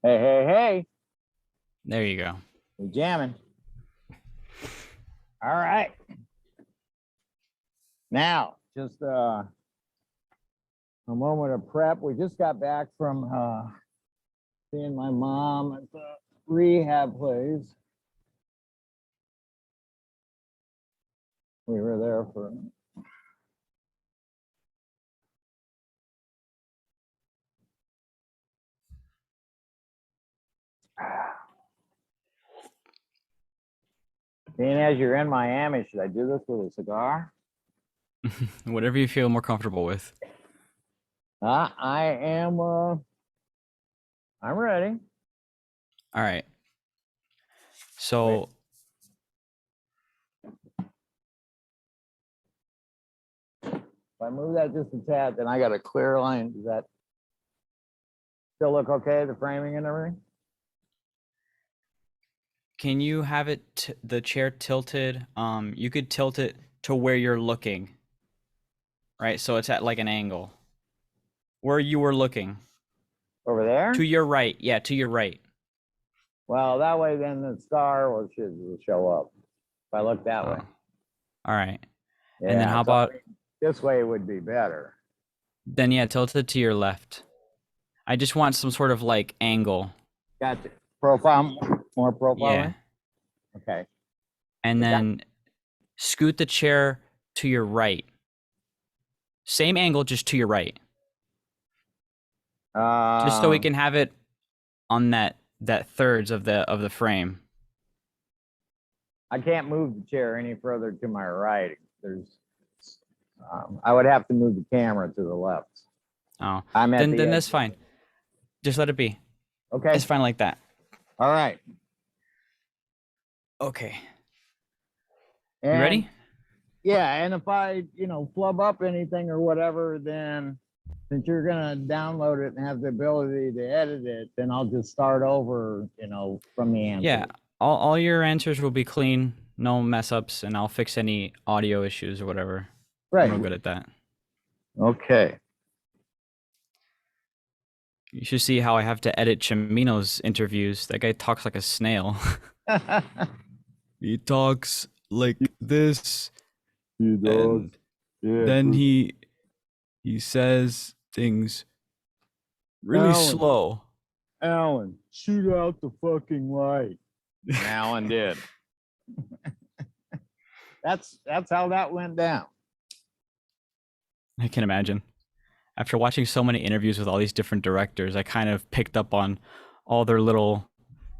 Hey, hey, hey, There you go. we jamming. All right. Now, just a moment of prep. We just got back from seeing my mom at the rehab place. We were there for being as you're in Miami, should I do this with a cigar? Whatever you feel more comfortable with. I am I'm ready. All right. Wait, So if I move that just a tad, then I got a clear line. Does that still look okay? The framing and everything? can you have the chair tilted? You could tilt it to where you're looking, right? So it's at like an angle. Where you were looking. Over To there? your right. Yeah, to your right. Well, that way then the star will show up. If I look that Oh, way. all right. And then Yeah, how so I about mean, this way would be better. then yeah, tilt it to your left. I just want some sort of like angle. Gotcha. Profile, more Yeah. profiling. Okay. And Is that then scoot the chair to your right. Same angle, just to your right. Just so we uh can have it on that thirds of the frame. I can't move the chair any further to my right. There's I would have to move the camera to the left. Oh, I'm at the then edge that's of fine. it. Just let it be. It's Okay. fine like that. All right. Okay. You And ready? yeah, and if I, flub up anything or whatever, then since you're gonna download it and have the ability to edit it, then I'll just start over, from the Yeah. answer. All your answers will be clean, no mess ups, and I'll fix any audio issues or whatever. I'm Right. real good at that. Okay. You should see how I have to edit Chimino's interviews. That guy talks like a snail. He talks like this, You does. and Yeah. then he says things really Alan, slow. Alan, shoot out the fucking light. And Alan did. That's how that went down. I can imagine. After watching so many interviews with all these different directors, I kind of picked up on all their little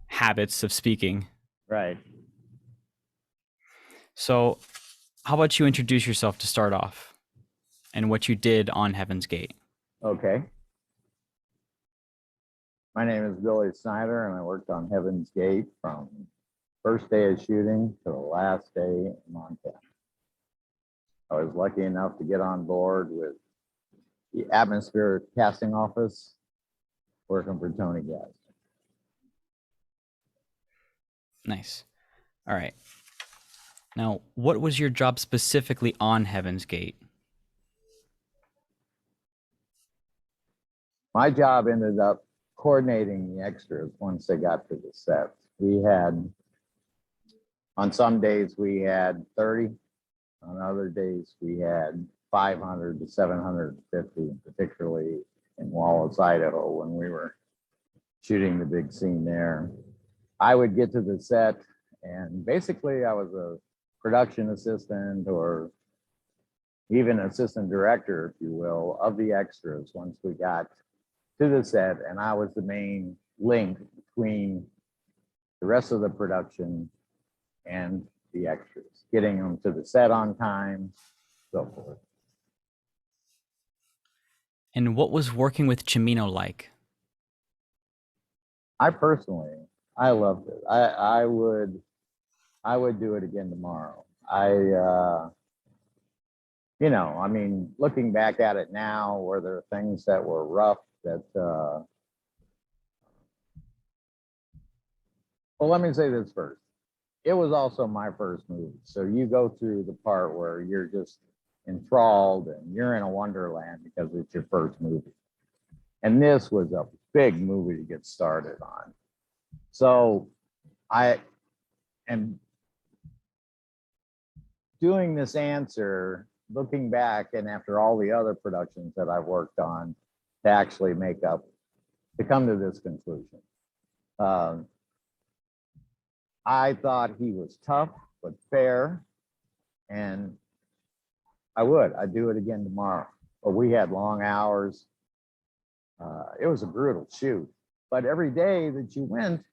habits of speaking. Right. So, how about you introduce yourself to start off and what you did on Heaven's Gate? Okay. My name is Billy Snyder, and I worked on Heaven's Gate from first day of shooting to the last day in Montana. I was lucky enough to get on board with the Atmosphere Casting Office, working for Tony Gass. Nice. All right. Now, what was your job specifically on Heaven's Gate? My job ended up coordinating the extras once they got to the set. We had, on some days, we had 30. On other days, we had 500 to 750, particularly in Wallace, Idaho, when we were shooting the big scene there. I would get to the set, and basically, I was a production assistant or even assistant director, if you will, of the extras once we got to the set. And I was the main link between the rest of the production and the extras, getting them to the set on time, so forth. And what was working with Chimino like? I personally, I loved it. I would do it again tomorrow. I mean, looking back at it now, were there things that were rough that, well, let me say this first. It was also my first movie. So you go through the part where you're just enthralled and you're in a wonderland because it's your first movie. And this was a big movie to get started on. So I am doing this answer, looking back, and after all the other productions that I've worked on, to actually to come to this conclusion. I thought he was tough but fair, and I'd do it again tomorrow. But we had long hours. It was a brutal shoot. But every day that you went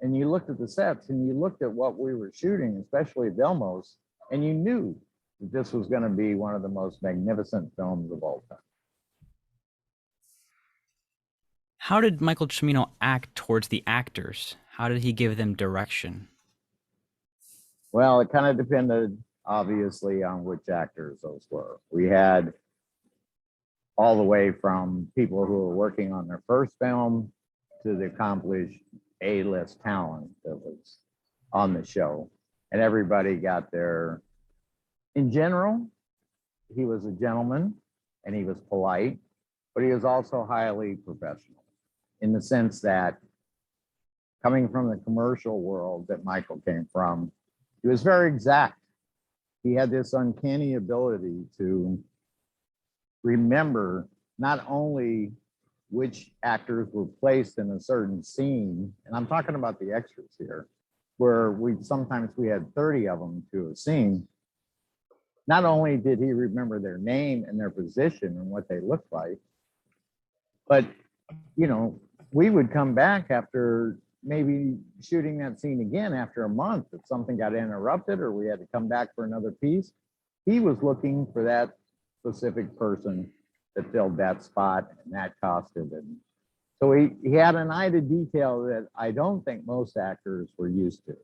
and you looked at the sets and you looked at what we were shooting, especially Delmos, and you knew that this was going to be one of the most magnificent films of all time. How did Michael Cimino act towards the actors? How did he give them direction? Well, it kind of depended, obviously, on which actors those were. We had all the way from people who were working on their first film to the accomplished A-list talent that was on the show. And everybody got their, in general, he was a gentleman and he was polite, but he was also highly professional in the sense that coming from the commercial world that Michael came from, he was very exact. He had this uncanny ability to remember not only which actors were placed in a certain scene, and I'm talking about the extras here, where sometimes we had 30 of them to a scene. Not only did he remember their name and their position and what they looked like, but we would come back after maybe shooting that scene again after a month if something got interrupted or we had to come back for another piece. He was looking for that specific person that filled that spot and that costume. And so he had an eye to detail that I don't think most actors were used to.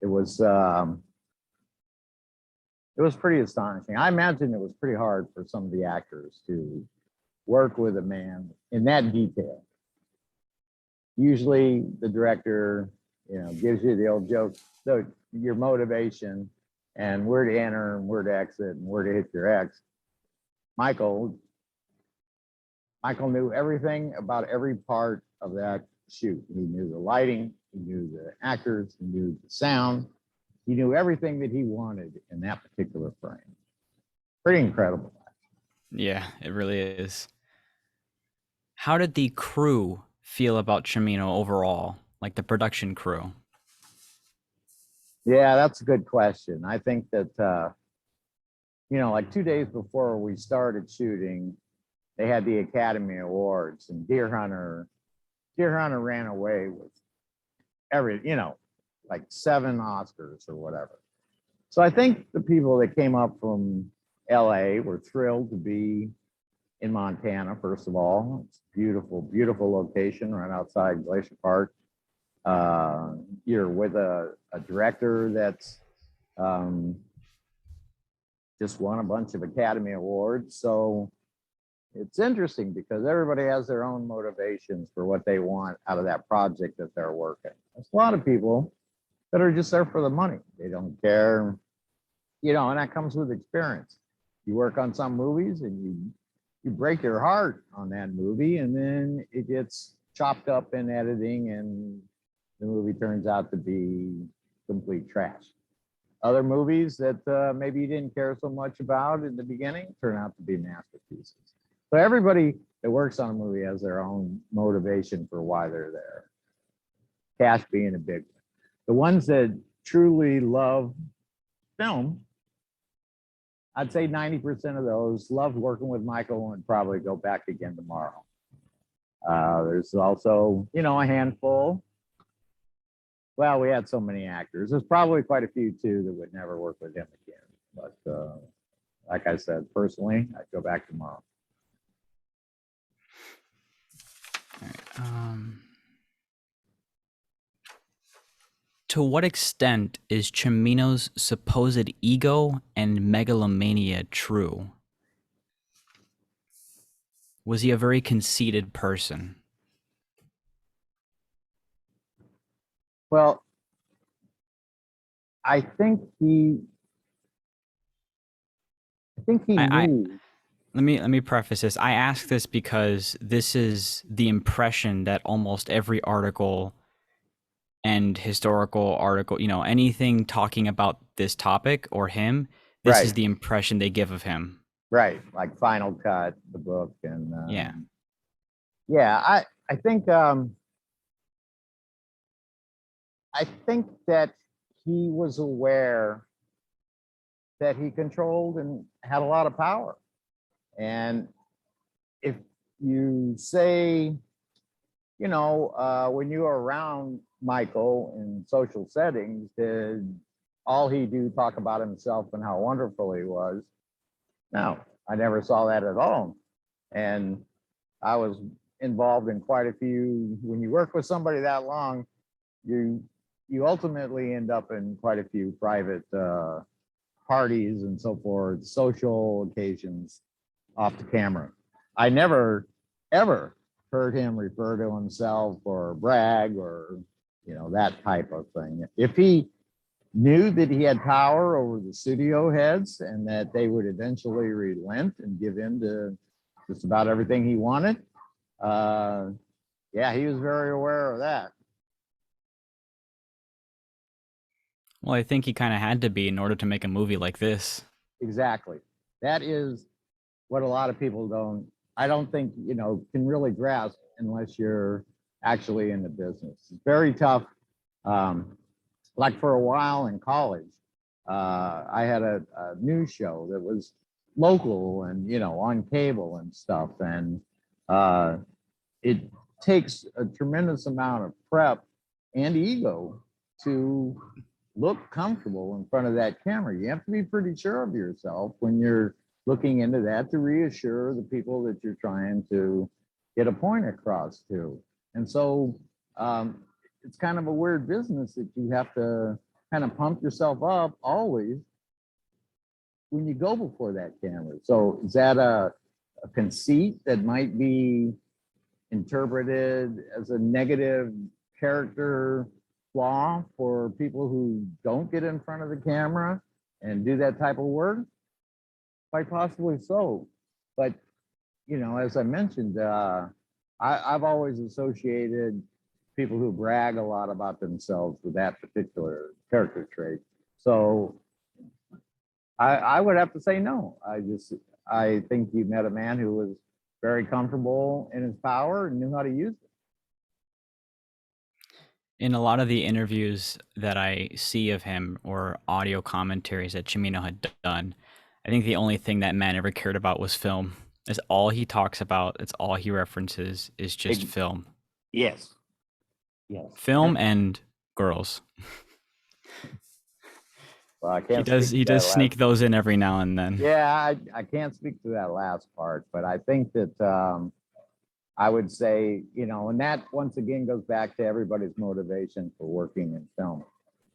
It was pretty astonishing. I imagine it was pretty hard for some of the actors to work with a man in that detail. Usually the director, gives you the old joke, so your motivation and where to enter and where to exit and where to hit your X. Michael knew everything about every part of that shoot. He knew the lighting, he knew the actors, he knew the sound, he knew everything that he wanted in that particular frame. Pretty incredible. Yeah, it really is. How did the crew feel about Cimino overall, like the production crew? Yeah, that's a good question. I think that, like 2 days before we started shooting, they had the Academy Awards and Deer Hunter ran away with like 7 Oscars or whatever. So I think the people that came up from LA were thrilled to be in Montana, first of all. It's a beautiful, beautiful location right outside Glacier Park. You're with a director that's just won a bunch of Academy Awards. So it's interesting because everybody has their own motivations for what they want out of that project that they're working. There's a lot of people that are just there for the money. They don't care, and that comes with experience. You work on some movies and you break your heart on that movie, and then it gets chopped up in editing and the movie turns out to be complete trash. Other movies that maybe you didn't care so much about in the beginning turn out to be masterpieces. So everybody that works on a movie has their own motivation for why they're there. Cash being a big one. The ones that truly love film, I'd say 90% of those loved working with Michael and probably go back again tomorrow. There's also, a handful. Well, we had so many actors. There's probably quite a few too that would never work with him again. But like I said, personally, I'd go back tomorrow. All right, to what extent is Cimino's supposed ego and megalomania true? Was he a very conceited person? Well, I think he I knew let me preface this. I ask this because this is the impression that almost every article and historical article, anything talking about this topic or him, this is Right, the impression they give of him. right. Like Final Cut, the book, and Yeah. yeah, I think that he was aware that he controlled and had a lot of power. And if you say, when you were around Michael in social settings, did all he do talk about himself and how wonderful he was? No, I never saw that at all. And I was involved in quite a few. When you work with somebody that long, you you ultimately end up in quite a few private parties and so forth, social occasions off the camera. I never ever heard him refer to himself or brag or that type of thing. If he knew that he had power over the studio heads and that they would eventually relent and give in to just about everything he wanted, uh, yeah, he was very aware of that. Well, I think he kind of had to be in order to make a movie like this. Exactly. That is what a lot of people I don't think, can really grasp unless you're actually in the business. It's very tough. Um, like for a while in college, I had a news show that was local and, on cable and stuff. And uh, it takes a tremendous amount of prep and ego to look comfortable in front of that camera. You have to be pretty sure of yourself when you're looking into that to reassure the people that you're trying to get a point across to. And so it's kind of a weird business that you have to kind of pump yourself up always when you go before that camera. So is that a conceit that might be interpreted as a negative character flaw for people who don't get in front of the camera and do that type of work? Quite possibly so. But, as I mentioned, I've always associated people who brag a lot about themselves with that particular character trait. So I would have to say no. I think you met a man who was very comfortable in his power and knew how to use it. In a lot of the interviews that I see of him or audio commentaries that Chimino had done, I think the only thing that man ever cared about was film. It's all he talks about. It's all he references is just film. Yes. Yes. Film and girls. Well, I He can't does speak to he that does last. sneak those in every now and then. Yeah, I can't speak to that last part, but I think that I would say, and that once again goes back to everybody's motivation for working in film.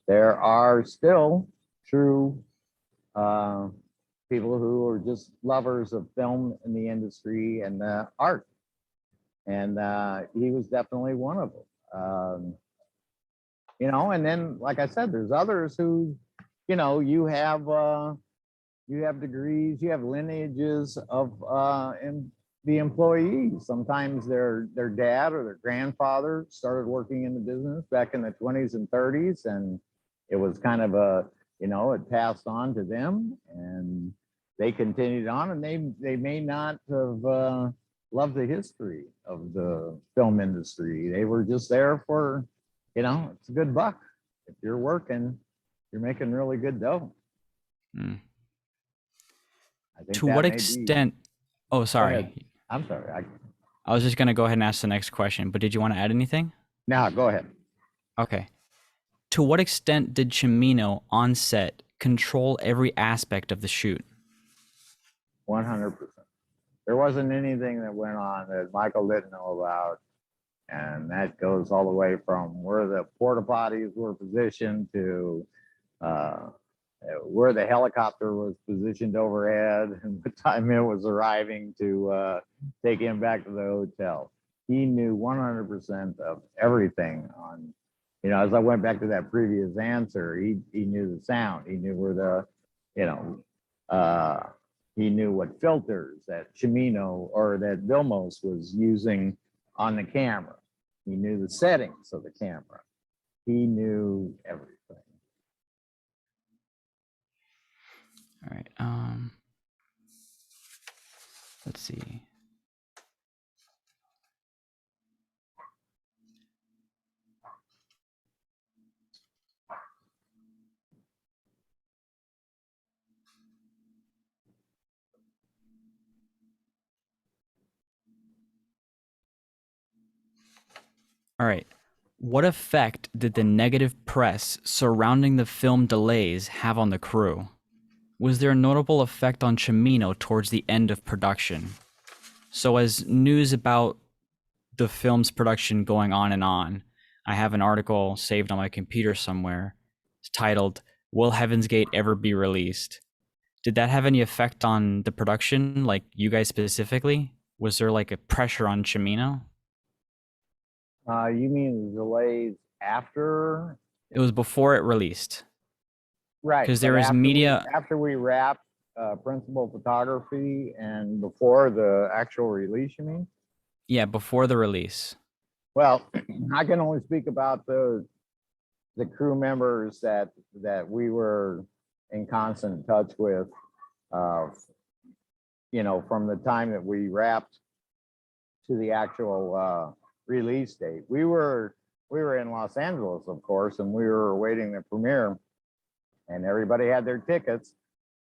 There are still true uh, people who are just lovers of film in the industry and art. And he was definitely one of them. And then, like I said, there's others who, you have degrees, you have lineages of the employees. Sometimes their dad or their grandfather started working in the business back in the 20s and 30s, and it was kind of it passed on to them, and they continued on, and they may not have loved the history of the film industry. They were just there for, it's a good buck. If you're working, you're making really good dough. Mm. I think To that what may be. extent? Oh, Go ahead. sorry. I'm sorry. I was just gonna go ahead and ask the next question, but did you want to add anything? Now go ahead. Okay. To what extent did Chimino on set control every aspect of the shoot? 100%. There wasn't anything that went on that Michael didn't know about. And that goes all the way from where the porta potties were positioned to uh, where the helicopter was positioned overhead and what time it was arriving to take him back to the hotel. He knew 100% of everything on, as I went back to that previous answer, he knew the sound. He knew where the, you know, uh, He knew what filters that Cimino or that Vilmos was using on the camera. He knew the settings of the camera. He knew everything. All right. Let's see. All right. What effect did the negative press surrounding the film delays have on the crew? Was there a notable effect on Cimino towards the end of production? So, as news about the film's production going on and on, I have an article saved on my computer somewhere. It's titled, "Will Heaven's Gate Ever Be Released?" Did that have any effect on the production, like you guys specifically? Was there like a pressure on Cimino? You mean the delays after? It was before it released. Right. 'Cause but there is media- after we wrapped principal photography and before the actual release, you mean? Yeah, before the release. Well, I can only speak about the crew members that we were in constant touch with. Uh, from the time that we wrapped to the actual release date. We were in Los Angeles, of course, and we were awaiting the premiere, and everybody had their tickets,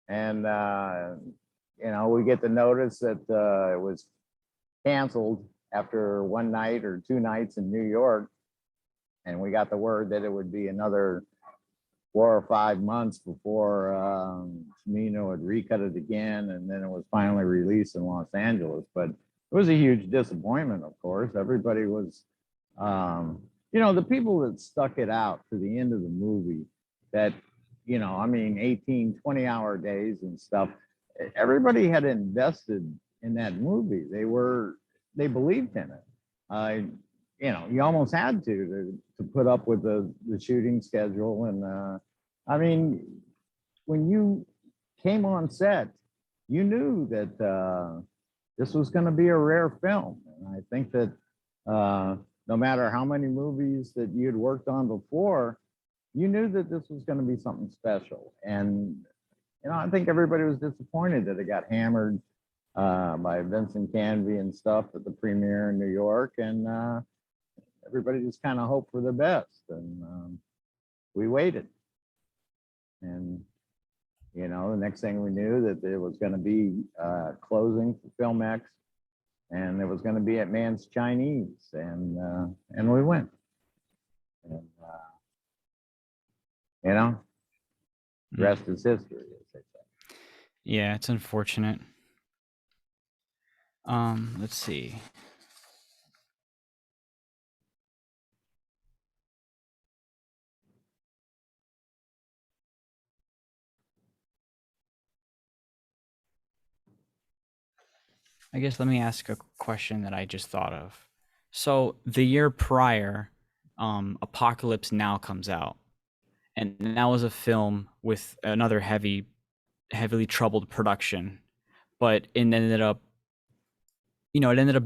and we get the notice that it was canceled after one night or two nights in New York, and we got the word that it would be another 4 or 5 months before Cimino would recut it again, and then it was finally released in Los Angeles. But it was a huge disappointment, of course. Everybody was, the people that stuck it out to the end of the movie, that, 18, 20-hour days and stuff, everybody had invested in that movie. They believed in it. You almost had to put up with the shooting schedule. And when you came on set, you knew that this was going to be a rare film. And I think that no matter how many movies that you'd worked on before, you knew that this was going to be something special. And, I think everybody was disappointed that it got hammered by Vincent Canby and stuff at the premiere in New York. And everybody just kind of hoped for the best. And we waited. And, the next thing we knew that it was going to be closing for Filmex, and it was going to be at Mann's Chinese, and we went. And, the rest is history, as they say. Yeah, it's unfortunate. Let's see. I guess let me ask a question that I just thought of. So the year prior, Apocalypse Now comes out, and that was a film with another heavily troubled production, but it ended up,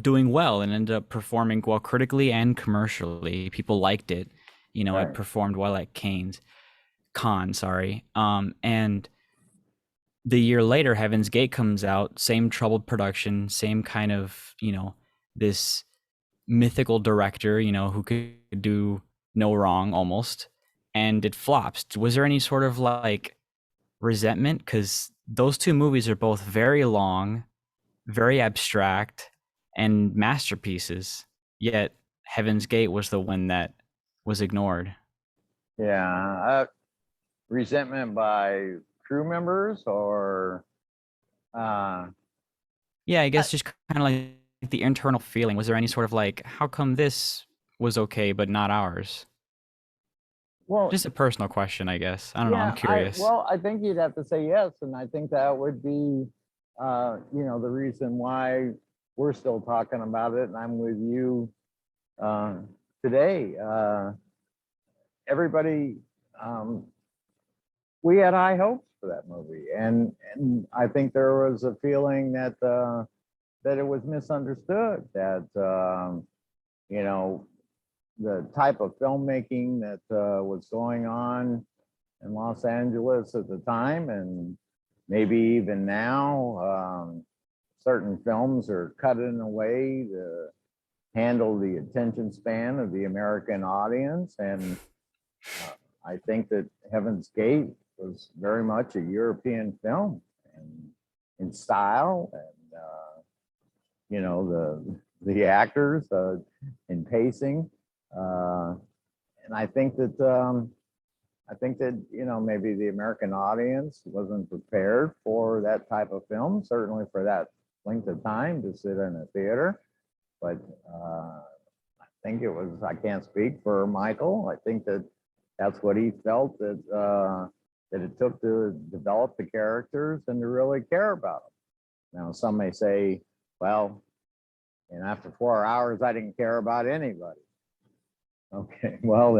doing well and ended up performing well critically and commercially. People liked it. Right. It performed well at Cannes, sorry. And the year later, Heaven's Gate comes out, same troubled production, same kind of, this mythical director, who could do no wrong almost, and it flops. Was there any sort of like resentment? Because those two movies are both very long, very abstract, and masterpieces, yet Heaven's Gate was the one that was ignored. Yeah. Resentment by crew members or Yeah, I guess just kind of like the internal feeling. Was there any sort of like, how come this was okay but not ours? well, Just a personal question, I guess. I don't know. I'm yeah, curious. I think you'd have to say yes, and I think that would be the reason why we're still talking about it, and I'm with you today. Everybody, we had high hopes for that movie. And I think there was a feeling that that it was misunderstood, that you know, the type of filmmaking that was going on in Los Angeles at the time, and maybe even now, certain films are cut in a way to handle the attention span of the American audience. And I think that Heaven's Gate was very much a European film, and in style, and you know, the actors in pacing, and I think that, you know, maybe the American audience wasn't prepared for that type of film, certainly for that length of time to sit in a theater. But I think it was, I can't speak for Michael. I think that that's what he felt, that that it took to develop the characters and to really care about them. Now, some may say, well, and after 4 hours, I didn't care about anybody. Okay, well,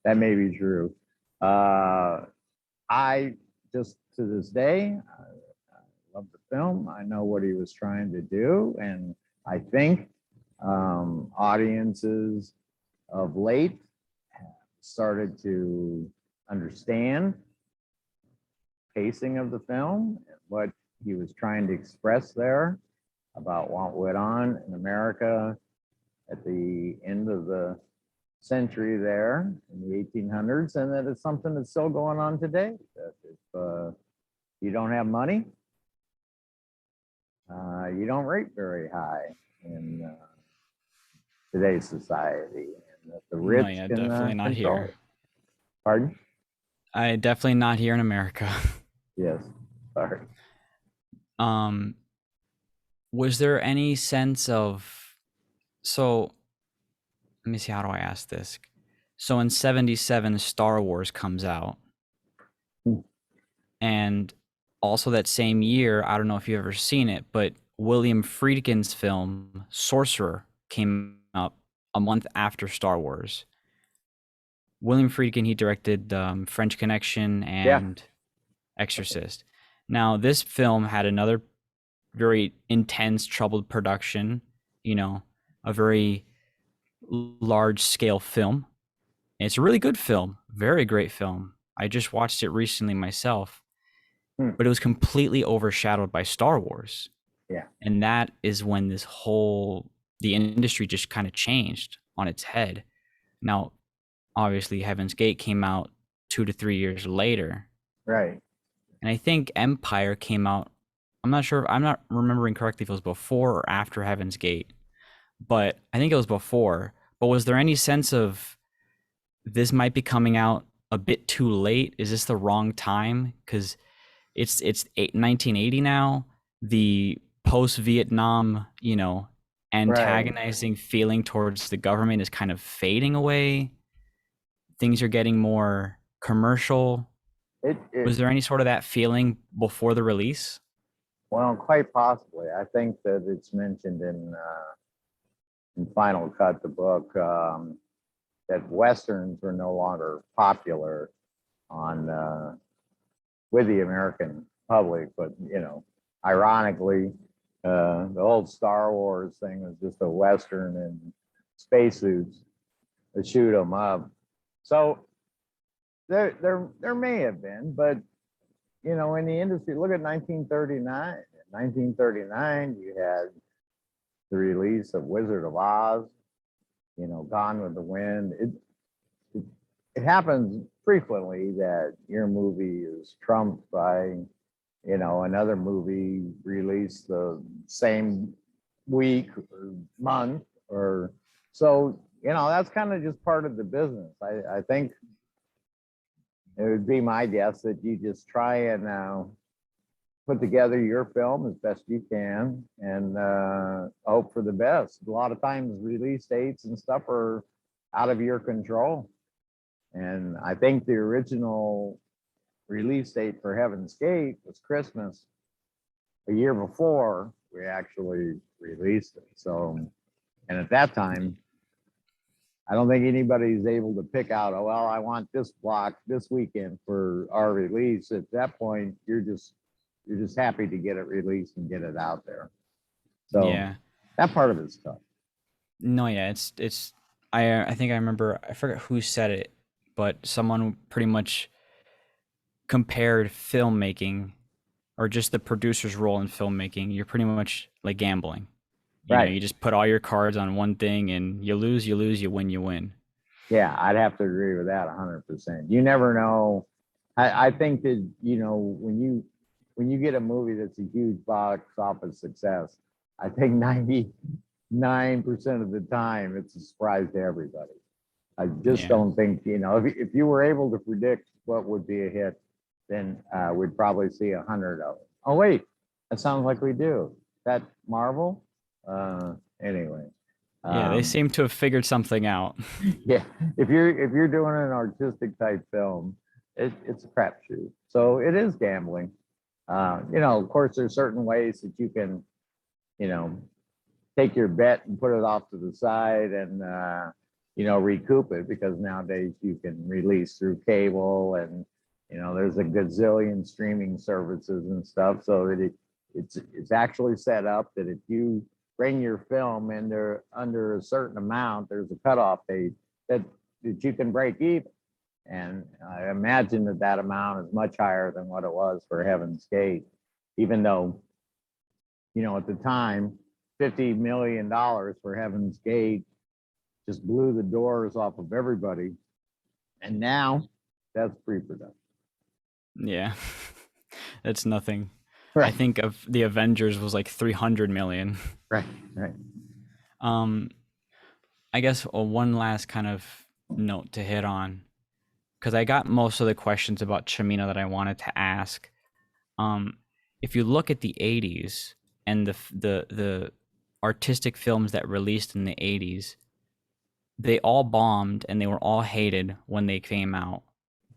that may be true. I just, to this day, I love the film. I know what he was trying to do, and I think audiences of late have started to understand pacing of the film and what he was trying to express there about what went on in America at the end of the century there in the 1800s, and that it's something that's still going on today. That if you don't have money, you don't rate very high in today's society, and that the rich No, yeah, can definitely not control here. it. Pardon? I definitely not here in America. Yes. Sorry. um, was there any sense of, so let me see, how do I ask this? So in 77, Star Wars comes out. Hmm. And also that same year, I don't know if you've ever seen it, but William Friedkin's film Sorcerer came out a month after Star Wars. William Friedkin, he directed French Connection Yeah. and Exorcist. Now, this film had another very intense, troubled production, you know, a very large scale film. And it's a really good film, very great film. I just watched it recently myself, Hmm. but it was completely overshadowed by Star Wars. Yeah. And that is when the industry just kind of changed on its head. Now, obviously, Heaven's Gate came out 2 to 3 years later. Right. And I think Empire came out, I'm not sure, I'm not remembering correctly if it was before or after Heaven's Gate, but I think it was before. But was there any sense of this might be coming out a bit too late? Is this the wrong time? Because it's 1980 now. The post-Vietnam, you know, Right. antagonizing feeling towards the government is kind of fading away. Things are getting more commercial. It Was there any sort of that feeling before the release? Well, quite possibly. I think that it's mentioned in Final Cut, the book, that westerns were no longer popular on with the American public. But you know, ironically, the old Star Wars thing was just a western in spacesuits to shoot them up. So there may have been, but you know, in the industry, look at 1939. In 1939, you had the release of Wizard of Oz, you know, Gone with the Wind. It, it happens frequently that your movie is trumped by, you know, another movie released the same week or month, or so, you know, that's kind of just part of the business. I think it would be my guess that you just try and put together your film as best you can, and hope for the best. A lot of times release dates and stuff are out of your control. And I think the original release date for Heaven's Gate was Christmas a year before we actually released it. So, and at that time, I don't think anybody's able to pick out, oh, well, I want this block this weekend for our release. At that point, you're just happy to get it released and get it out there. So Yeah. that part of it's tough. No, yeah, it's I think I remember, I forget who said it, but someone pretty much compared filmmaking, or just the producer's role in filmmaking. You're pretty much like gambling. You know, Right. you just put all your cards on one thing, and you lose, you lose, you win, you win. Yeah, I'd have to agree with that 100%. You never know. I think that, when you get a movie that's a huge box office success, I think 99% of the time it's a surprise to everybody. I just Yeah. don't think, if you were able to predict what would be a hit, then we'd probably see 100 of them. Oh, wait, that sounds like we do. That Marvel? Anyway. Yeah, they Um, seem to have figured something out. yeah, if you're doing an artistic type film, it's a crapshoot. So it is gambling. Of course, there's certain ways that you can, you know, take your bet and put it off to the side and recoup it, because nowadays you can release through cable, and there's a gazillion streaming services and stuff, so that it's actually set up that if you bring your film under a certain amount, there's a cutoff date that you can break even. And I imagine that amount is much higher than what it was for Heaven's Gate, even though, at the time, $50 million for Heaven's Gate just blew the doors off of everybody. And now that's pre-production. Yeah. That's nothing. I Right, think of the Avengers was like 300 million. right, right. Um, I guess one last kind of note to hit on, because I got most of the questions about Chimino that I wanted to ask. Um, if you look at the 80s and the artistic films that released in the 80s, they all bombed and they were all hated when they came out.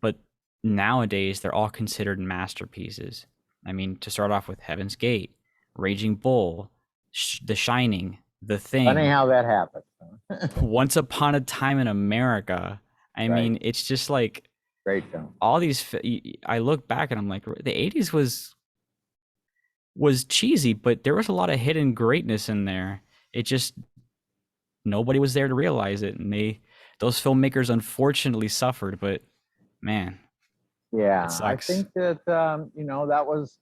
But nowadays, they're all considered masterpieces. I mean, to start off with Heaven's Gate, Raging Bull, The Shining, The Funny Thing, how that happened. Once Upon a Time in America. I Right, mean, it's just like great film. all these. I look back and I'm like, the 80s was cheesy, but there was a lot of hidden greatness in there. It just, nobody was there to realize it, and those filmmakers unfortunately suffered. But man, it Yeah, I sucks. think that that was,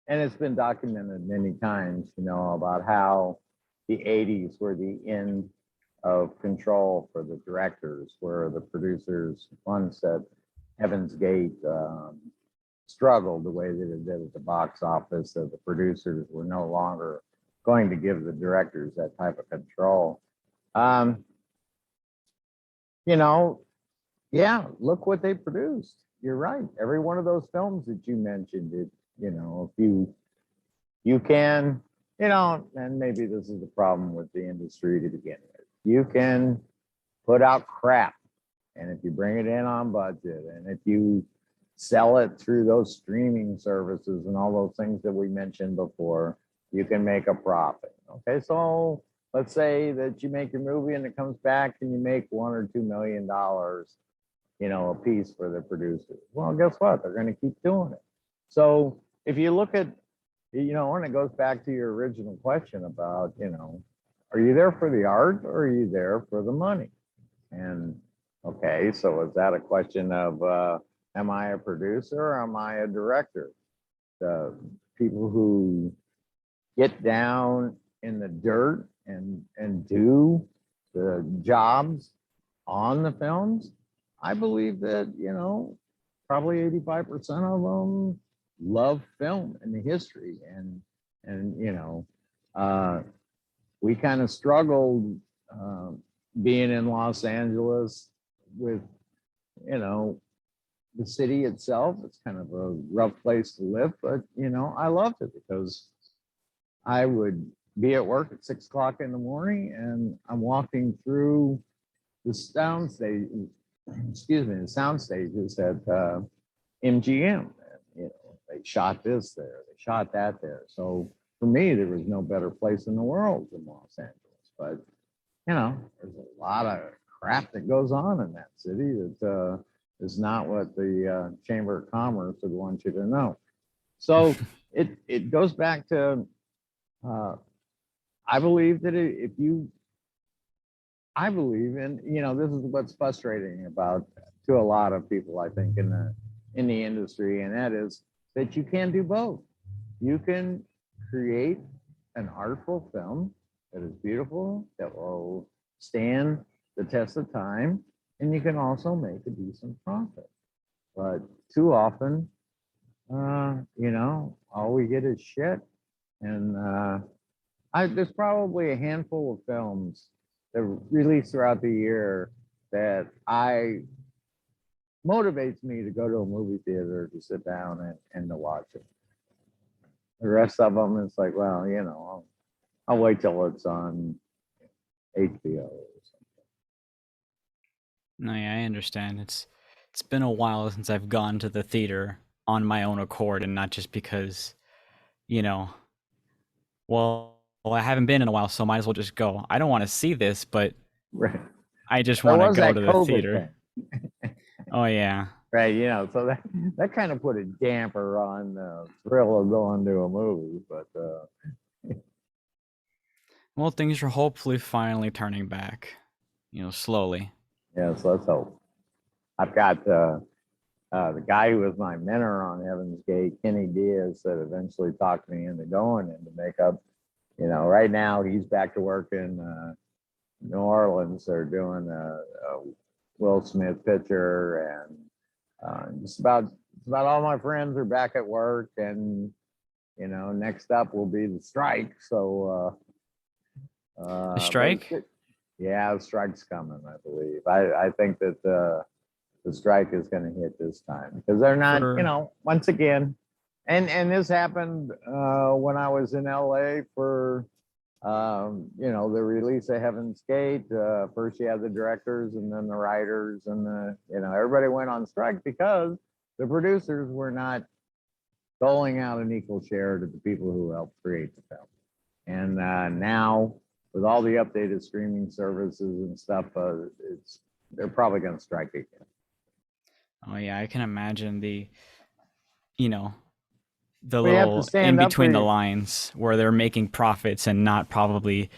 and it's been documented many times, about how the 80s were the end of control for the directors, where the producers, one said Heaven's Gate struggled the way that it did at the box office, that the producers were no longer going to give the directors that type of control. Um, you know, yeah, look what they produced. You're right. Every one of those films that you mentioned, if you can, and maybe this is the problem with the industry to begin with. You can put out crap, and if you bring it in on budget, and if you sell it through those streaming services and all those things that we mentioned before, you can make a profit. Okay, so let's say that you make your movie and it comes back and you make $1 or $2 million, a piece for the producers. Well, guess what? They're going to keep doing it. So if you look at, and it goes back to your original question about, are you there for the art or are you there for the money? And okay, so is that a question of, am I a producer or am I a director? The people who get down in the dirt and do the jobs on the films, I believe that, probably 85% of them love film and the history. And we kind of struggled being in Los Angeles with, the city itself. It's kind of a rough place to live, but, I loved it because I would be at work at 6 o'clock in the morning and I'm walking through the sound stage, the sound stages at MGM. They shot this there, they shot that there. So for me, there was no better place in the world than Los Angeles. But there's a lot of crap that goes on in that city that is not what the Chamber of Commerce would want you to know. So it goes back to I believe that if you I believe, and this is what's frustrating about to a lot of people, I think, in the industry, and that is that you can do both. You can create an artful film that is beautiful, that will stand the test of time, and you can also make a decent profit. But too often, all we get is shit. And there's probably a handful of films that release throughout the year that motivates me to go to a movie theater to sit down and to watch it. The rest of them, it's like, well, I'll wait till it's on HBO or something. No, yeah, I understand. It's been a while since I've gone to the theater on my own accord and not just because, well, I haven't been in a while, so might as well just go. I don't want to see this, but Right. I just There want to was go that to the COVID theater. thing. Oh yeah. Right, so that kind of put a damper on the thrill of going to a movie, but Well, things are hopefully finally turning back, slowly. yes, let's hope. I've got the guy who was my mentor on Heaven's Gate, Kenny Diaz, that eventually talked me into going into makeup. Right now he's back to work in New Orleans. They're doing a Will Smith picture, and just about all my friends are back at work, and next up will be the strike. So The strike? Yeah, the strike's coming, I believe. I think that the strike is going to hit this time because they're not, once again, and this happened when I was in LA for the release of Heaven's Gate. First you have the directors and then the writers, and everybody went on strike because the producers were not doling out an equal share to the people who helped create the film. And now with all the updated streaming services and stuff, they're probably going to strike again. Oh yeah, I can imagine the We little in between the lines where they're making profits and not probably,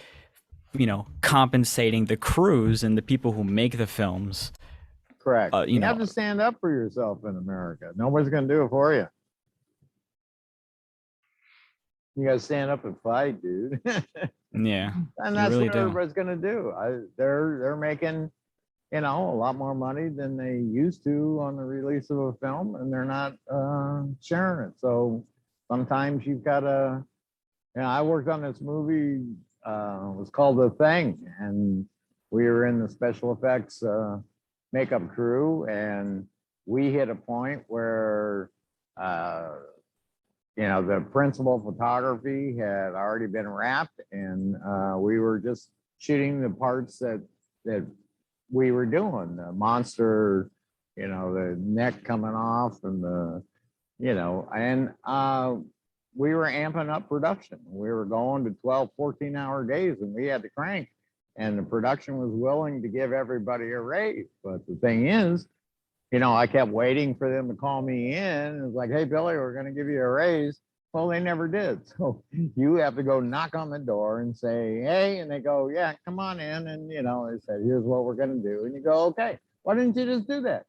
compensating the crews and the people who make the films. Correct. You have to stand up for yourself in America. Nobody's going to do it for you. You got to stand up and fight, dude. Yeah. And that's what everybody's going to do. They're making, a lot more money than they used to on the release of a film, and they're not sharing it. So sometimes you've got to, I worked on this movie, it was called The Thing, and we were in the special effects makeup crew, and we hit a point where the principal photography had already been wrapped, and we were just shooting the parts that we were doing. The monster, the neck coming off, and we were amping up production. We were going to 12, 14-hour days, and we had to crank. And the production was willing to give everybody a raise. But the thing is, I kept waiting for them to call me in. It was like, hey, Billy, we're going to give you a raise. Well, they never did. So you have to go knock on the door and say, hey, and they go, yeah, come on in. And, they said, here's what we're going to do. And you go, okay, why didn't you just do that?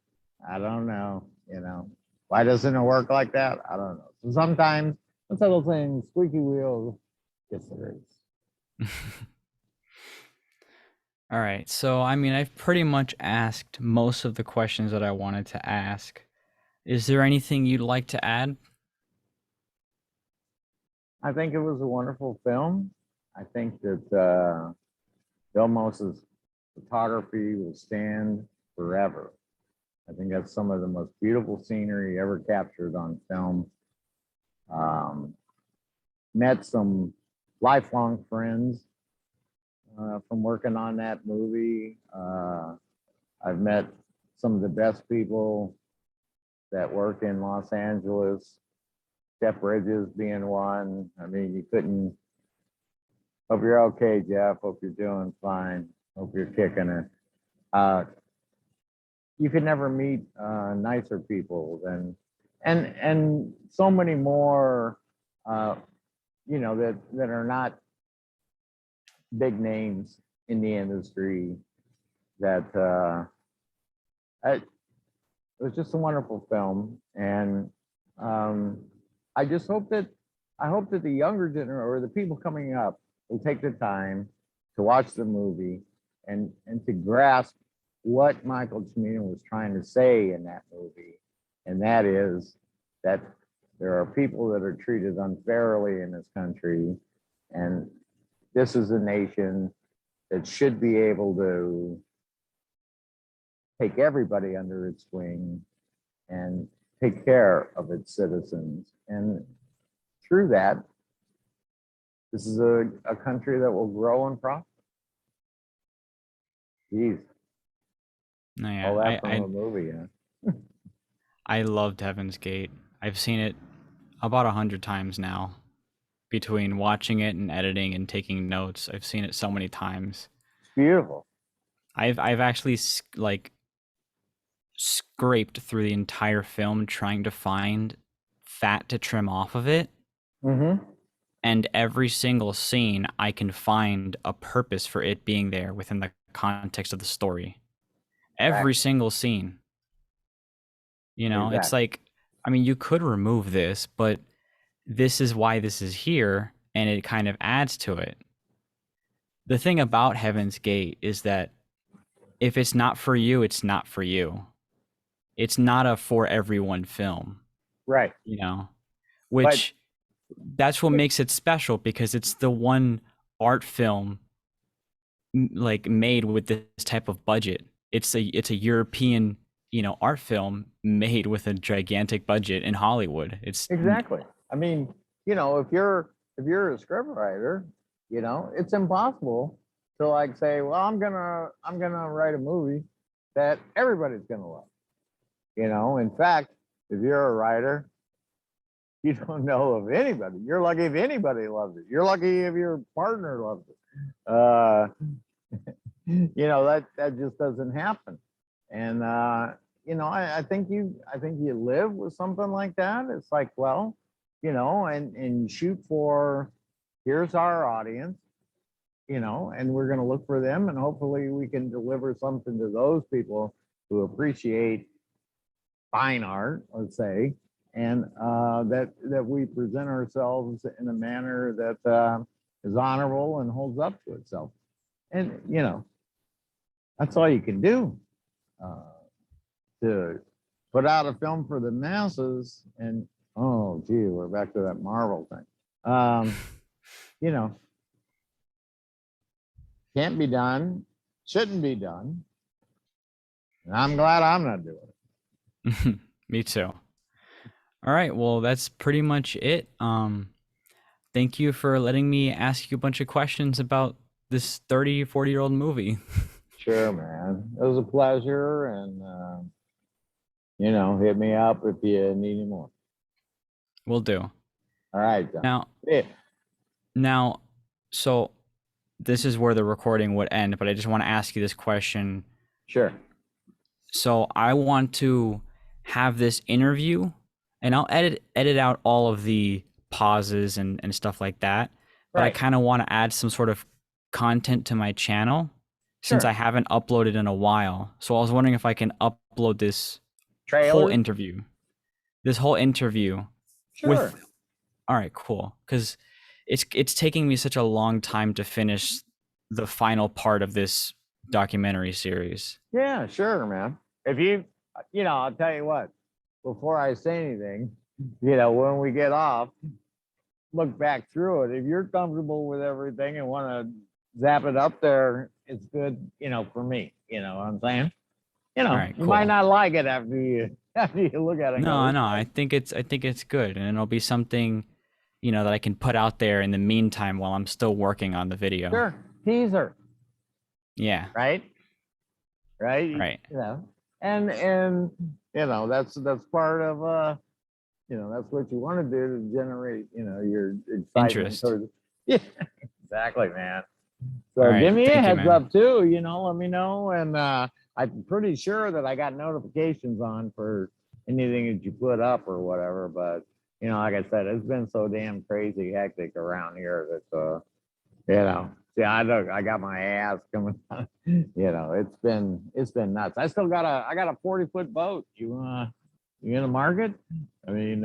I don't know. Why doesn't it work like that? I don't know. So sometimes that's little thing, squeaky wheel gets the raise. All right. So, I've pretty much asked most of the questions that I wanted to ask. Is there anything you'd like to add? I think it was a wonderful film. I think that Bill Mosa's photography will stand forever. I think that's some of the most beautiful scenery ever captured on film. Met some lifelong friends from working on that movie. I've met some of the best people that work in Los Angeles. Jeff Bridges being one. You couldn't. Hope you're okay, Jeff. Hope you're doing fine. Hope you're kicking it. uh, you could never meet nicer people than, and so many more, you know, that are not big names in the industry. That it was just a wonderful film, and I just hope that the younger generation or the people coming up will take the time to watch the movie and to grasp what Michael Cimino was trying to say in that movie, and that is that there are people that are treated unfairly in this country, and this is a nation that should be able to take everybody under its wing and take care of its citizens. And through that, this is a country that will grow and prosper. Jeez, No, yeah, all that from a movie. Yeah. I loved Heaven's Gate. I've seen it about 100 times now. Between watching it and editing and taking notes, I've seen it so many times. It's beautiful. I've actually like scraped through the entire film trying to find fat to trim off of it. Mm-hmm. And every single scene, I can find a purpose for it being there within the context of the story. Every single scene. You know, it's like, I mean, you could remove this, but this is why this is here, and it kind of adds to it. The thing about Heaven's Gate is that if it's not for you, it's not for you. It's not a for everyone film. Right. You know, which that's what makes it special, because it's the one art film like made with this type of budget. It's a European, you know, art film made with a gigantic budget in Hollywood. It's exactly. I mean, you know, if you're a scriptwriter, you know, it's impossible to like say, well, I'm gonna write a movie that everybody's gonna love. You know, in fact, if you're a writer, you don't know of anybody. You're lucky if anybody loves it. You're lucky if your partner loves it. You know, that just doesn't happen. And you know, I think you live with something like that. It's like, well, you know, and shoot for, here's our audience, you know, and we're going to look for them, and hopefully we can deliver something to those people who appreciate fine art, let's say, and that we present ourselves in a manner that is honorable and holds up to itself. And, you know, that's all you can do to put out a film for the masses. And, oh, gee, we're back to that Marvel thing. You know, can't be done, shouldn't be done. And I'm glad I'm not doing it. Me too. All right, well, that's pretty much it. Thank you for letting me ask you a bunch of questions about this 30, 40-year-old movie. Sure, man. It was a pleasure, and you know, hit me up if you need any more. Will do. All right, John. Now, so this is where the recording would end, but I just want to ask you this question. Sure. So I want to have this interview, and I'll edit out all of the pauses and stuff like that. But I kind of want to add some sort of content to my channel since I haven't uploaded in a while. So I was wondering if I can upload this whole interview. Sure. All right, cool. Because it's taking me such a long time to finish the final part of this documentary series. Yeah, sure, man. If you know, I'll tell you what, before I say anything, you know, when we get off, look back through it. If you're comfortable with everything and want to zap it up there, it's good, you know, for me. You know what I'm saying? You know, you might not like it after you look at it. No, I think it's good, and it'll be something, you know, that I can put out there in the meantime while I'm still working on the video. Sure. Teaser. Yeah. Right. Right. You know, and you know, that's part of you know, that's what you want to do to generate, you know, your excitement. Interest. Yeah, exactly, man. So give me a heads up too, you know, let me know. And I'm pretty sure that I got notifications on for anything that you put up or whatever, but you know, like I said, it's been so damn crazy hectic around here that you know, see, I got my ass coming on. You know, it's been nuts. I still got I got a 40-foot boat. You in the market? I mean,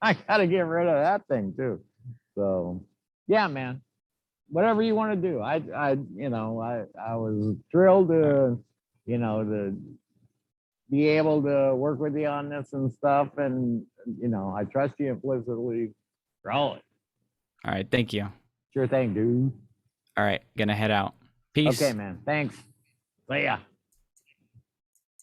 I gotta get rid of that thing too. So yeah, man. Whatever you want to do. You know, I was thrilled to, you know, to be able to work with you on this and stuff. And, you know, I trust you implicitly. Roll it. All right. Thank you. Sure thing, dude. All right. Gonna head out. Peace. Okay, man. Thanks. See ya.